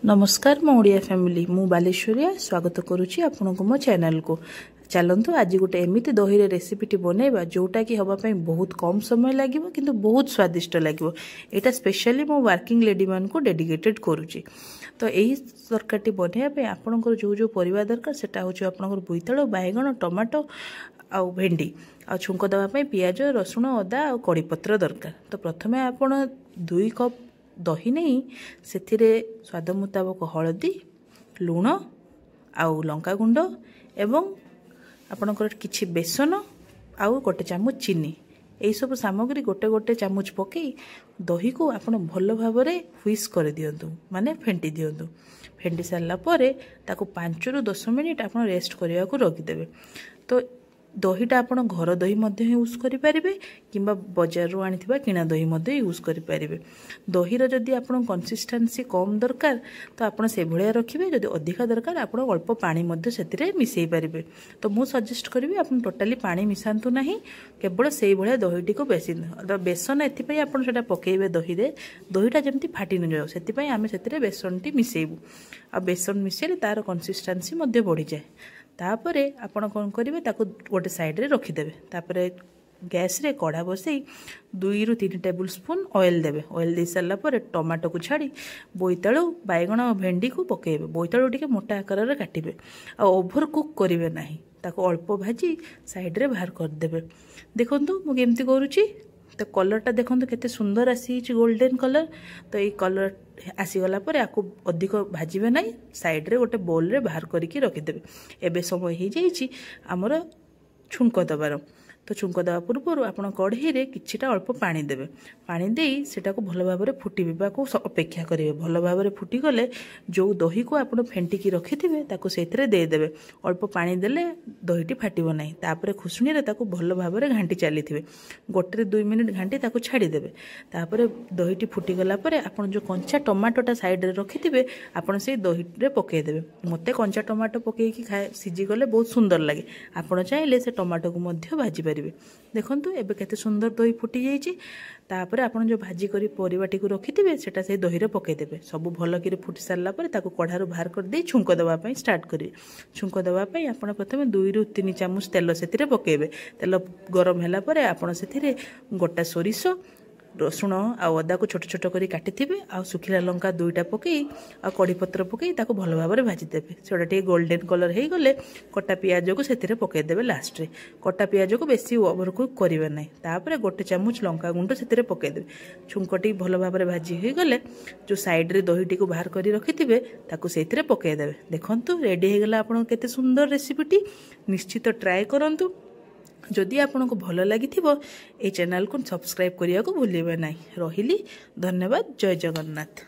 नमस्कार मो ओडिया फैमिली मु बालेश्वरिया स्वागत करुच्ची आपण को मो चैनल को। चलतु आज गोटे एमती दही रेसिपीटी बनैबा जोटा कि हवापाई बहुत कम समय लगे किंतु बहुत स्वादिष्ट लगे। यहाँ स्पेशली मो वर्किंग लेडी मान को डेडिकेटेड करुच्ची। तो यही तरकारी बनैबा आपंकर जो जो परिवा दरकार से आपंकर बोईतालु बैगण टमाटो आउ भेंडी आ छुंक देवाई पियाज रसुण अदा और कड़ी पत्र दरकार। तो प्रथमे आपण 2 कप दही नहीं से स्वाद मुताबक हलदी लुण आउ लंका गुंड एवं आपणकर किछि बेसन आउ गोटे चामच चीनी यही सब सामग्री गोटे गोटे चामच पकई दही को आपण भल भाव हुईस कर दियंतु माने फेंटी दियंतु। फेंटी सारा पर ताको 5 ରୁ 10 मिनिट आप रेस्ट करने को रखिदेवे। तो दहीटा आप घर दही यूज करें कि बजार आनी किना दही यूज करें। दहीर जदि आप कंसिस्टेंसी कम दरकार तो आप से भाया रखिए, जदि अधिका दरकार आप अल्प पानी से मिसई पारे। तो मुझे सजेस्ट करी आप टोटाली पानी मिसातु ना, केवल से भाया दहीटी को बेसी बेसन एपाई आपटा पकड़े दहीरे दहीटा जमी फाटी न जाओ से आम से बेसन टी मिसेबू। आ बेसन मिसेले तार कंसिस्टेंसी बढ़ी जाए। तापर आपण कौन करेंगे ताको गोटे साइड रे रखिदेवे। तापर गैस रे कड़ा बसई 2 ରୁ 3 टेबल स्पून ऑयल देवे। ऑयल दे सारा पर टमाटो को छाड़ी बोईतालु बैगण और भेंडी को पकेबे। बोईतालु टिके मोटा आकार रे काटिबे आ ओभर कुक करिवे नाही, ताको अल्प भाजी साइड रे बाहर कर देबे। देखंतु मु केमती करूची। तो कलरटा देखो केते सुंदर आसी गोल्डन कलर। तो ये कलर आसीगला पर आपको अधिक भाजबे ना, साइड रे गोटे बोल रे बाहर करके रखिदेवे। एबे समय हो जाइए आमर छुंक दबार। तो छुंक देवा पूर्व आप कढ़ई रे किछिटा अल्प पानी देवे। पानी देई सेटा को भल भाव फुटा को अपेक्षा करेंगे। भल भाव फुटीगले जो दही को आप फेंटिकी रखिथे ताको सेथिरे दे देवे। अल्प पानी देले दहीटी फाटिबो नाही। तापर खुसुनी रे ताको भल भाव घांटी चली थे। 1 ରୁ 2 मिनिट घांटी ताको छाड़ीदेवे। तापर दहीटी फुटीगला आप जो कंचा टमाटोटा साइड रे रखिथे आप से दही रे पकईदेवे। मते कंचा टमाटो पकईकी सीझीगले बहुत सुंदर लगे। आपड़ चाहिए से टमाटो को भाजी पारे। देखंतु एबे केते सुंदर दही फुटी जाइए। तापर आपण जो भाजी करी परिवाटी को रखिथिबे सेटा से दही रे पकई देबे। सब भल कि फुटी सारला पर ताको कढ़ारू बाहर कर दे छुंक देवा पई स्टार्ट करिवे। छुंक देवा पई आपण प्रथमे 2 ରୁ 3 चामच तेल सेतिरे पकेबे। तेल गरम होला पर आपण सेतिरे गोटा सोरिष रसुण आउ अदा को छोट छोट करी काटिथिबे आ सुखिला लंका 2टा पकई आ कड़ी पत्र पकई ताको भल भाव में भाजी देबे। सेटा टे गोल्डन कलर हो गले कटा पियाज को सेतिरे पकई देबे। लास्ट रे कटा पियाज को बेसी ओवर कुक करिवे नै। तापर गोटे चामच लंका गुंड सेतिरे पकई देबे। छुंकटी भल भाव में भाजी हो गले जो साइड रे दहीटी को बाहर करी रखिथिबे ताको सेतिरे पकई देबे। देखंतु रेडी हो गला आपण केते सुंदर रेसिपीटी। निश्चित ट्राए करंतु। जदि आपको भल लगी ए चैनल को सब्सक्राइब करने को भूलिए ना। रही धन्यवाद। जय जगन्नाथ।